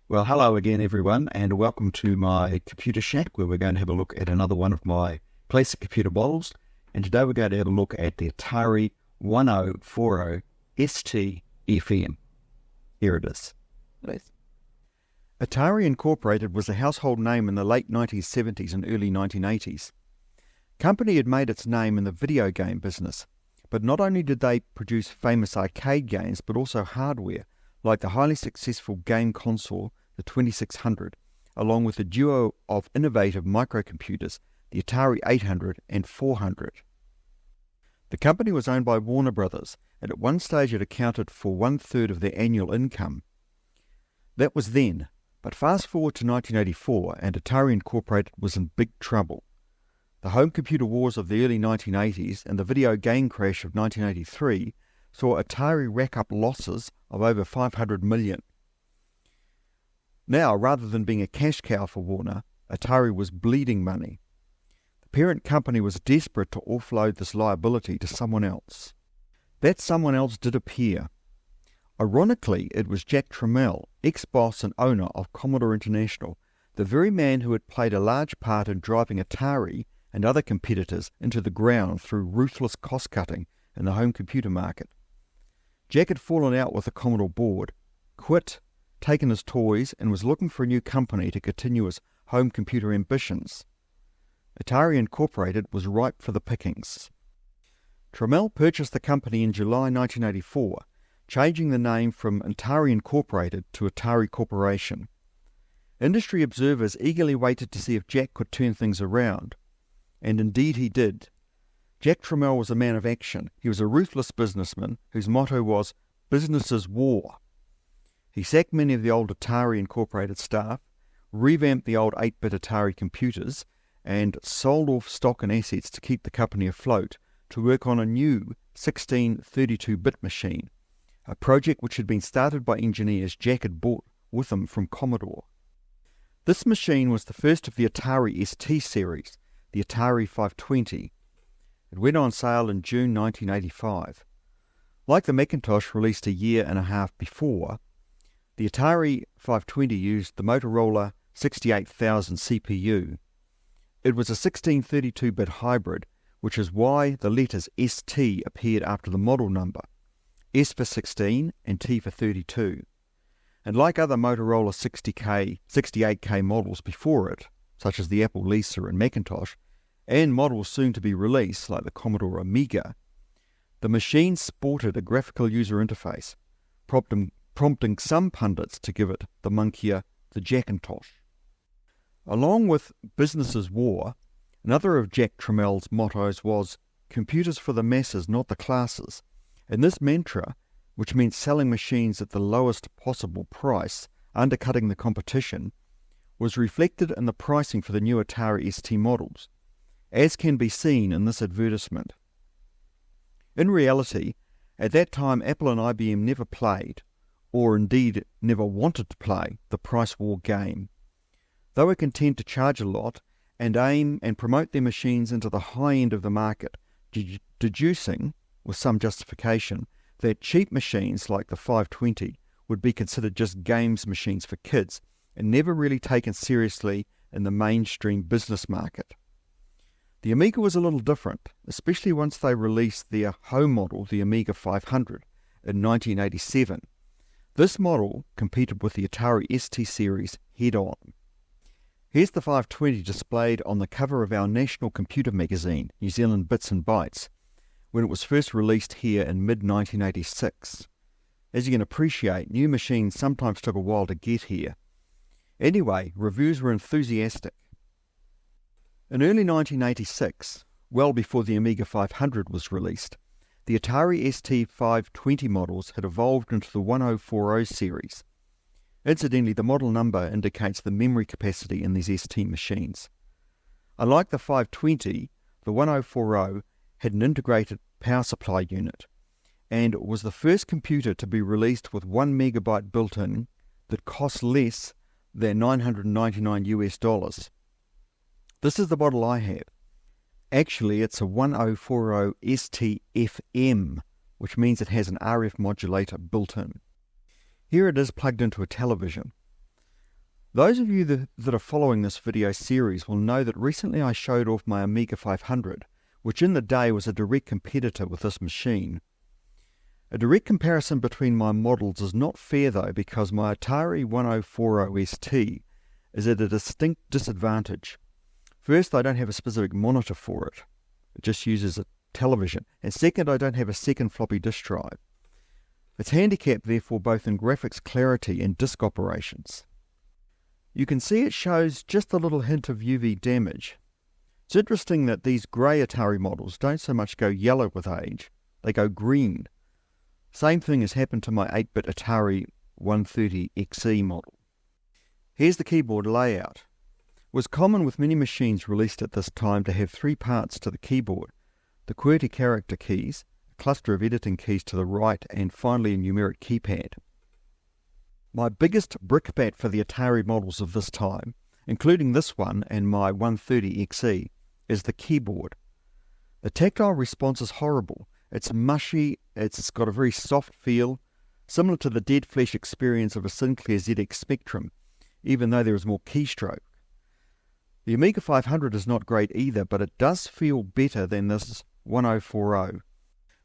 Well, hello again, everyone, and welcome to my computer shack, where we're going to have a look at another one of my classic computer models. And today we're going to have a look at the Atari 1040 ST-FM. Here it is. Atari Incorporated was a household name in the late 1970s and early 1980s. Company had made its name in the video game business, but not only did they produce famous arcade games, but also hardware, like the highly successful game console, the 2600, along with a duo of innovative microcomputers, the Atari 800 and 400. The company was owned by Warner Brothers, and at one stage it accounted for 1/3 of their annual income. That was then, but fast forward to 1984, and Atari Incorporated was in big trouble. The home computer wars of the early 1980s and the video game crash of 1983 saw Atari rack up losses of over $500 million. Now, rather than being a cash cow for Warner, Atari was bleeding money. The parent company was desperate to offload this liability to someone else. That someone else did appear. Ironically, it was Jack Tramiel, ex-boss and owner of Commodore International, the very man who had played a large part in driving Atari and other competitors into the ground through ruthless cost-cutting in the home computer market. Jack had fallen out with the Commodore board, quit, taken his toys, and was looking for a new company to continue his home computer ambitions. Atari Incorporated was ripe for the pickings. Tramiel purchased the company in July 1984, changing the name from Atari Incorporated to Atari Corporation. Industry observers eagerly waited to see if Jack could turn things around. And indeed he did. Jack Tramiel was a man of action. He was a ruthless businessman whose motto was, "Business is war." He sacked many of the old Atari Incorporated staff, revamped the old 8-bit Atari computers, and sold off stock and assets to keep the company afloat to work on a new 16 32-bit machine, a project which had been started by engineers Jack had brought with him from Commodore. This machine was the first of the Atari ST series, the Atari 520. It went on sale in June 1985. Like the Macintosh released a year and a half before, the Atari 520 used the Motorola 68000 CPU. It was a 16 32-bit hybrid, which is why the letters ST appeared after the model number, S for 16 and T for 32. And like other Motorola 68K models before it, such as the Apple Lisa and Macintosh, and models soon to be released like the Commodore Amiga, the machine sported a graphical user interface, prompting some pundits to give it the monkier the Jackintosh. Along with Business is War, another of Jack Tramiel's mottos was, "Computers for the masses, not the classes," and this mantra, which meant selling machines at the lowest possible price, undercutting the competition, was reflected in the pricing for the new Atari ST models, as can be seen in this advertisement. In reality, at that time Apple and IBM never played, or indeed never wanted to play, the price war game. They were content to charge a lot and aim and promote their machines into the high end of the market, deducing, with some justification, that cheap machines like the 520 would be considered just games machines for kids and never really taken seriously in the mainstream business market. The Amiga was a little different, especially once they released their home model, the Amiga 500, in 1987. This model competed with the Atari ST series head-on. Here's the 520 displayed on the cover of our national computer magazine, New Zealand Bits and Bytes, when it was first released here in mid-1986. As you can appreciate, new machines sometimes took a while to get here. Anyway, reviews were enthusiastic. In early 1986, well before the Amiga 500 was released, the Atari ST 520 models had evolved into the 1040 series. Incidentally, the model number indicates the memory capacity in these ST machines. Unlike the 520, the 1040 had an integrated power supply unit, and was the first computer to be released with 1 megabyte built-in that cost less than $999. This is the model I have. Actually, it's a 1040 ST-FM, which means it has an RF modulator built in. Here it is plugged into a television. Those of you that are following this video series will know that recently I showed off my Amiga 500, which in the day was a direct competitor with this machine. A direct comparison between my models is not fair though, because my Atari 1040 ST is at a distinct disadvantage. First, I don't have a specific monitor for it. It just uses a television. And second, I don't have a second floppy disk drive. It's handicapped therefore both in graphics clarity and disk operations. You can see it shows just a little hint of UV damage. It's interesting that these grey Atari models don't so much go yellow with age, they go green. Same thing has happened to my 8-bit Atari 130XE model. Here's the keyboard layout. It was common with many machines released at this time to have 3 parts to the keyboard: the QWERTY character keys, a cluster of editing keys to the right, and finally a numeric keypad. My biggest brickbat for the Atari models of this time, including this one and my 130XE, is the keyboard. The tactile response is horrible. It's mushy, it's got a very soft feel, similar to the dead flesh experience of a Sinclair ZX Spectrum, even though there is more keystroke. The Amiga 500 is not great either, but it does feel better than this 1040.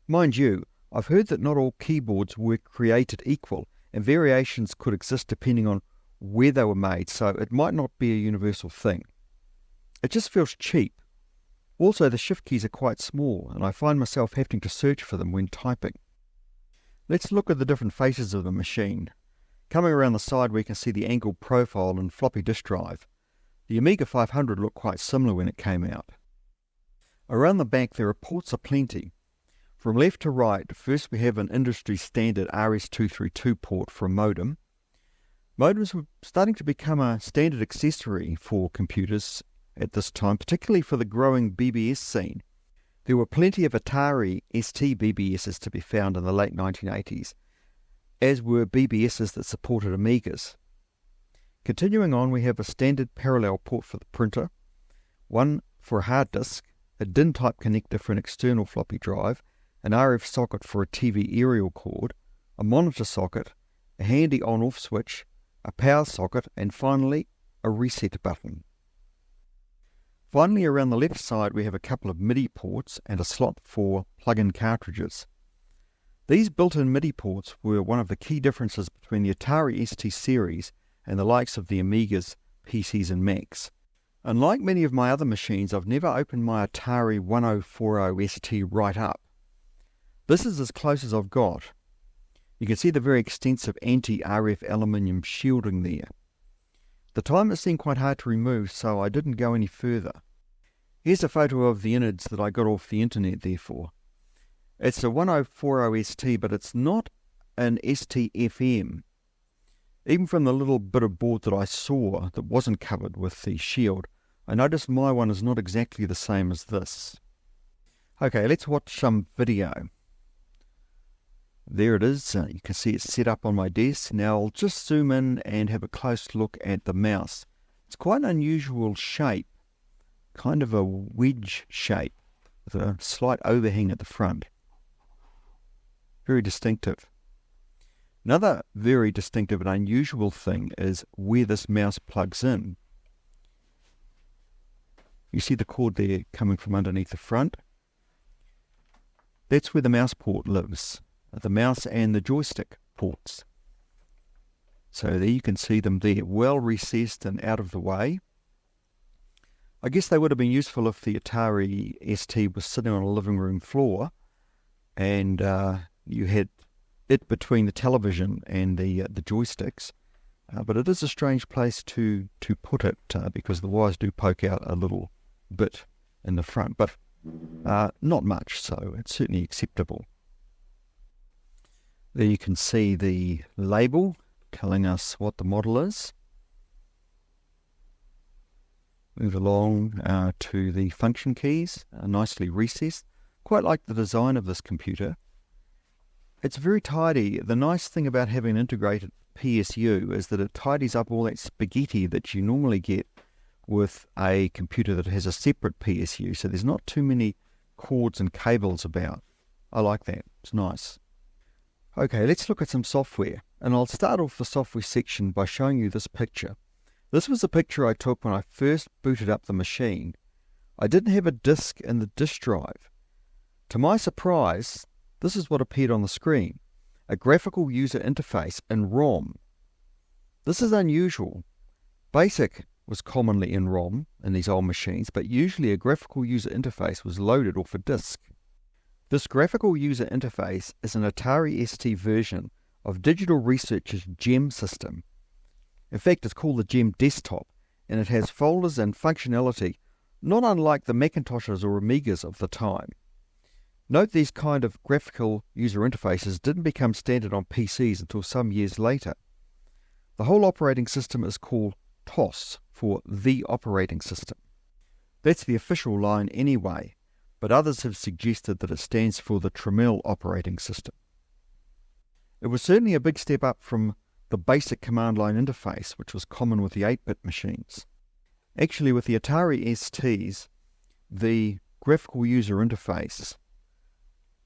Mind you, I've heard that not all keyboards were created equal, and variations could exist depending on where they were made, so it might not be a universal thing. It just feels cheap. Also, the shift keys are quite small, and I find myself having to search for them when typing. Let's look at the different faces of the machine. Coming around the side we can see the angled profile and floppy disk drive. The Amiga 500 looked quite similar when it came out. Around the back there are ports aplenty. From left to right, first we have an industry standard RS-232 port for a modem. Modems were starting to become a standard accessory for computers at this time, particularly for the growing BBS scene. There were plenty of Atari ST BBSs to be found in the late 1980s, as were BBSs that supported Amigas. Continuing on, we have a standard parallel port for the printer, one for a hard disk, a DIN type connector for an external floppy drive, an RF socket for a TV aerial cord, a monitor socket, a handy on-off switch, a power socket, and finally a reset button. Finally, around the left side we have a couple of MIDI ports and a slot for plug-in cartridges. These built-in MIDI ports were one of the key differences between the Atari ST series and the likes of the Amigas, PCs and Macs. Unlike many of my other machines, I've never opened my Atari 1040 ST right up. This is as close as I've got. You can see the very extensive anti-RF aluminium shielding there. At the time it seemed quite hard to remove, so I didn't go any further. Here's a photo of the innards that I got off the internet therefore. It's a 1040 ST, but it's not an ST-FM. Even from the little bit of board that I saw that wasn't covered with the shield, I noticed my one is not exactly the same as this. Okay, let's watch some video. There it is. You can see it's set up on my desk. Now I'll just zoom in and have a close look at the mouse. It's quite an unusual shape, kind of a wedge shape with a slight overhang at the front. Very distinctive. Another very distinctive and unusual thing is where this mouse plugs in. You see the cord there coming from underneath the front? That's where the mouse port lives. The mouse and the joystick ports. So there you can see them there, well recessed and out of the way. I guess they would have been useful if the Atari ST was sitting on a living room floor and you had it between the television and the joysticks. But it is a strange place to put it because the wires do poke out a little bit in the front, but not much, so it's certainly acceptable. There you can see the label telling us what the model is. Move along to the function keys, nicely recessed. Quite like the design of this computer. It's very tidy. The nice thing about having an integrated PSU is that it tidies up all that spaghetti that you normally get with a computer that has a separate PSU, so there's not too many cords and cables about. I like that. It's nice. Okay, let's look at some software, and I'll start off the software section by showing you this picture. This was a picture I took when I first booted up the machine. I didn't have a disk in the disk drive. To my surprise, this is what appeared on the screen, a graphical user interface in ROM. This is unusual. BASIC was commonly in ROM in these old machines, but usually a graphical user interface was loaded off a disk. This graphical user interface is an Atari ST version of Digital Research's GEM system. In fact, it's called the GEM Desktop, and it has folders and functionality not unlike the Macintoshes or Amigas of the time. Note these kind of graphical user interfaces didn't become standard on PCs until some years later. The whole operating system is called TOS for the operating system. That's the official line anyway, but others have suggested that it stands for the Tramiel operating system. It was certainly a big step up from the basic command line interface, which was common with the 8-bit machines. Actually, with the Atari STs, the graphical user interface,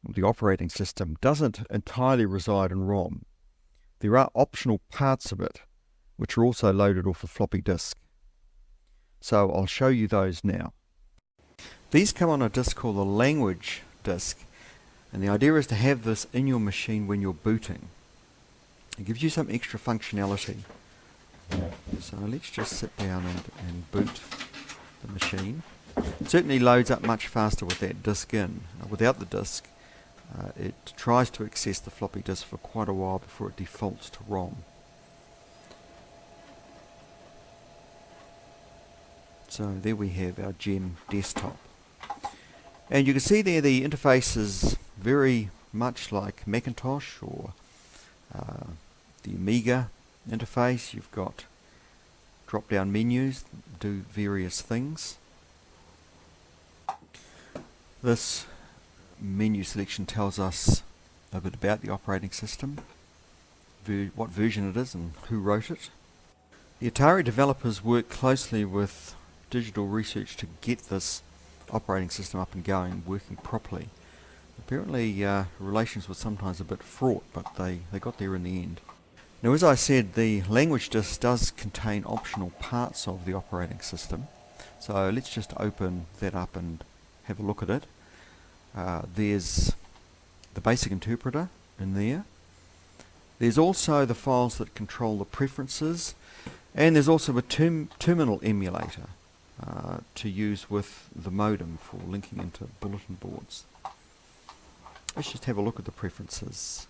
the operating system, doesn't entirely reside in ROM. There are optional parts of it, which are also loaded off a floppy disk. So I'll show you those now. These come on a disk called the language disk, and the idea is to have this in your machine when you're booting. It gives you some extra functionality. So let's just sit down and boot the machine. It certainly loads up much faster with that disk in. Without the disk, it tries to access the floppy disk for quite a while before it defaults to ROM. So there we have our GEM desktop. And you can see there the interface is very much like Macintosh or the Amiga interface. You've got drop down menus that do various things. This menu selection tells us a bit about the operating system, what version it is and who wrote it. The Atari developers worked closely with Digital Research to get this operating system up and going, working properly. Apparently relations were sometimes a bit fraught, but they got there in the end. Now, as I said, the language disk does contain optional parts of the operating system. So let's just open that up and have a look at it. There's the basic interpreter in there. There's also the files that control the preferences, and there's also a terminal emulator to use with the modem for linking into bulletin boards. Let's just have a look at the preferences,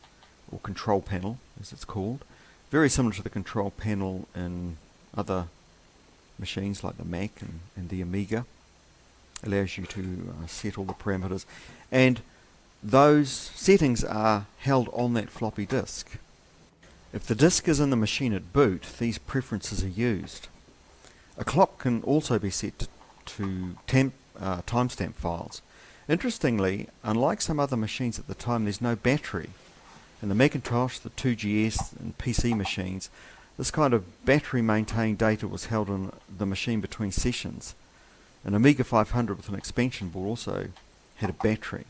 or control panel as it's called. Very similar to the control panel in other machines like the Mac and the Amiga. Allows you to set all the parameters, and those settings are held on that floppy disk. If the disk is in the machine at boot, these preferences are used. A clock can also be set to timestamp files. Interestingly, unlike some other machines at the time, there's no battery. In the Macintosh, the 2GS and PC machines, this kind of battery maintained data was held on the machine between sessions. An Amiga 500 with an expansion board also had a battery.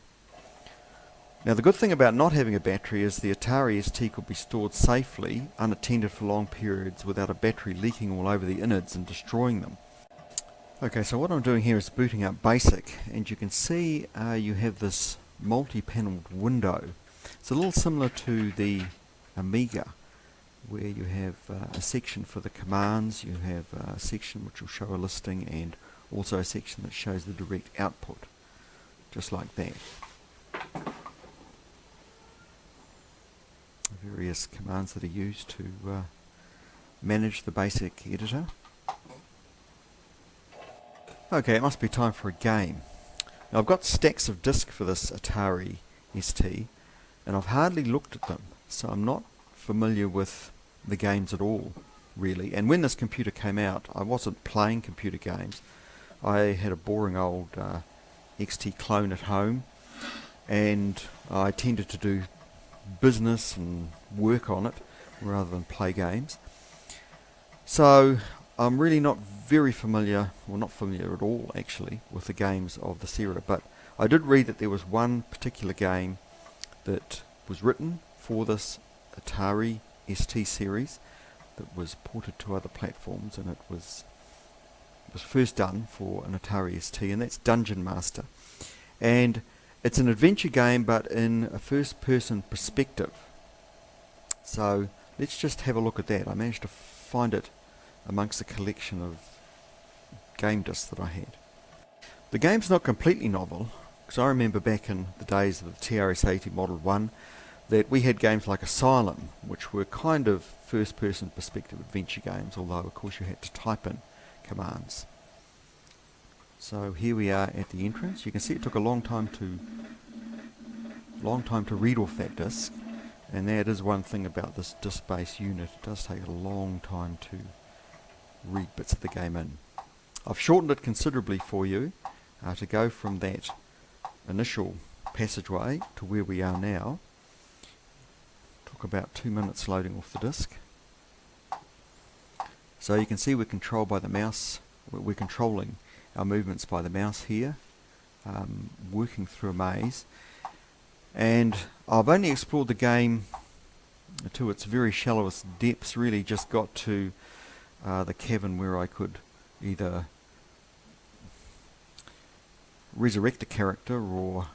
Now, the good thing about not having a battery is the Atari ST could be stored safely, unattended for long periods, without a battery leaking all over the innards and destroying them. Okay, so what I'm doing here is booting up BASIC, and you can see you have this multi-paneled window. It's a little similar to the Amiga, where you have a section for the commands, you have a section which will show a listing, and also a section that shows the direct output, just like that. Various commands that are used to manage the BASIC editor. Okay, it must be time for a game. Now, I've got stacks of disk for this Atari ST, and I've hardly looked at them, so I'm not familiar with the games at all, really. And when this computer came out, I wasn't playing computer games. I had a boring old XT clone at home, and I tended to do business and work on it rather than play games. So I'm really not very familiar, well, not familiar at all actually, with the games of this era, but I did read that there was one particular game that was written for this Atari ST series that was ported to other platforms, and it was first done for an Atari ST, and that's Dungeon Master. And it's an adventure game, but in a first-person perspective. So let's just have a look at that. I managed to find it amongst a collection of game discs that I had. The game's not completely novel, because I remember back in the days of the TRS-80 Model 1 that we had games like Asylum, which were kind of first-person perspective adventure games, although of course you had to type in commands. So here we are at the entrance. You can see it took a long time to read off that disc, and that is one thing about this disc-based unit. It does take a long time to read bits of the game in. I've shortened it considerably for you to go from that initial passageway to where we are now. Took about 2 minutes loading off the disc. So you can see we're controlled by the mouse. We're controlling our movements by the mouse here, working through a maze. And I've only explored the game to its very shallowest depths, really just got to the cavern where I could either resurrect a character or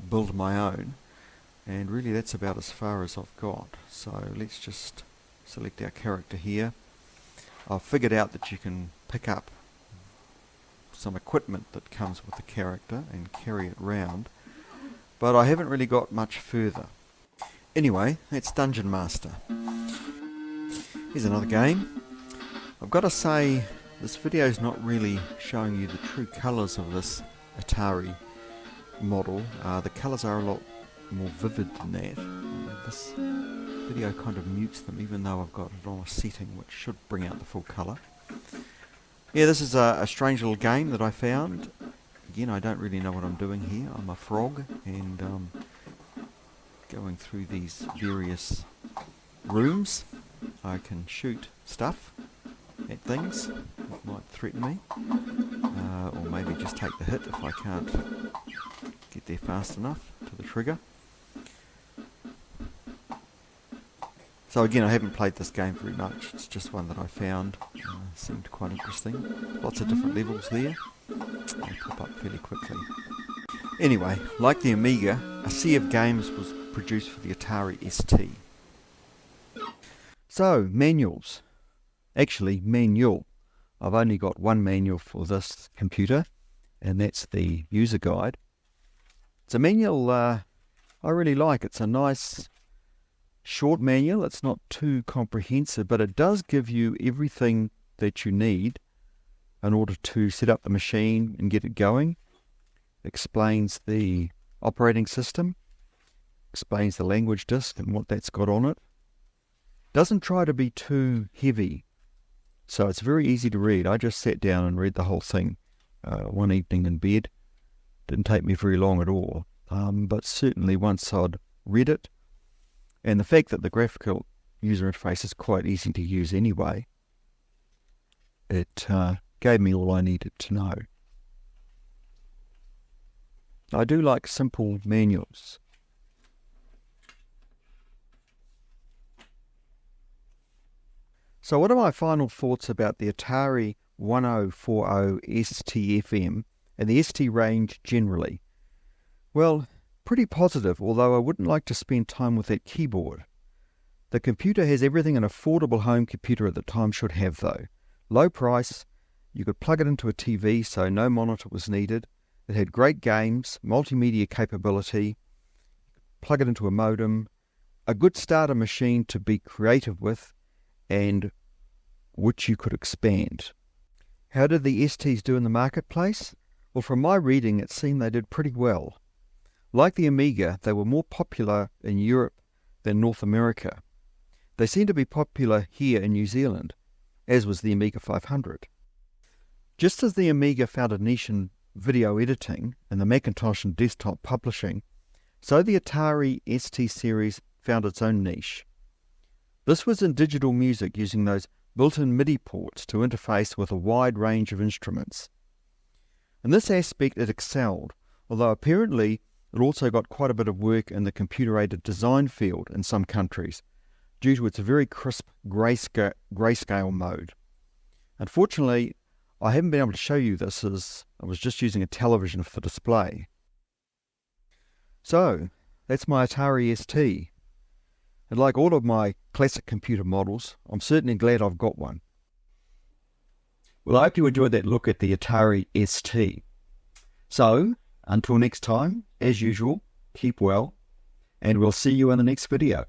build my own, and really that's about as far as I've got. So let's just select our character here. I've figured out that you can pick up some equipment that comes with the character and carry it round, but I haven't really got much further. Anyway, that's Dungeon Master. Here's another game. I've got to say, this video is not really showing you the true colours of this Atari model. The colours are a lot more vivid than that. This video kind of mutes them, even though I've got it on a setting which should bring out the full colour. Yeah, this is a strange little game that I found. Again, I don't really know what I'm doing here. I'm a frog, and going through these various rooms. I can shoot stuff at things that might threaten me, or maybe just take the hit if I can't get there fast enough to the trigger. So again, I haven't played this game very much. It's just one that I found. Seemed quite interesting. Lots of different levels there. They pop up fairly quickly. Anyway, like the Amiga, a sea of games was produced for the Atari ST. So, manuals. Actually, manual. I've only got one manual for this computer, and that's the user guide. It's a manual I really like. It's a nice short manual. It's not too comprehensive, but it does give you everything that you need in order to set up the machine and get it going. It explains the operating system, explains the language disk and what that's got on it. Doesn't try to be too heavy, so it's very easy to read. I just sat down and read the whole thing one evening in bed. Didn't take me very long at all, but certainly once I'd read it, and the fact that the graphical user interface is quite easy to use anyway, it gave me all I needed to know. I do like simple manuals. So what are my final thoughts about the Atari 1040 ST-FM and the ST range generally? Well, pretty positive, although I wouldn't like to spend time with that keyboard. The computer has everything an affordable home computer at the time should have though. Low price, you could plug it into a TV so no monitor was needed. It had great games, multimedia capability, plug it into a modem, a good starter machine to be creative with, and which you could expand. How did the STs do in the marketplace? Well, from my reading, it seemed they did pretty well. Like the Amiga, they were more popular in Europe than North America. They seem to be popular here in New Zealand, as was the Amiga 500. Just as the Amiga found a niche in video editing and the Macintosh and desktop publishing, so the Atari ST series found its own niche. This was in digital music using those built-in MIDI ports to interface with a wide range of instruments. In this aspect it excelled, although apparently it also got quite a bit of work in the computer-aided design field in some countries, due to its very crisp grayscale mode. Unfortunately, I haven't been able to show you this as I was just using a television for display. So, that's my Atari ST. And like all of my classic computer models, I'm certainly glad I've got one. Well, I hope you enjoyed that look at the Atari ST. So, until next time, as usual, keep well, and we'll see you in the next video.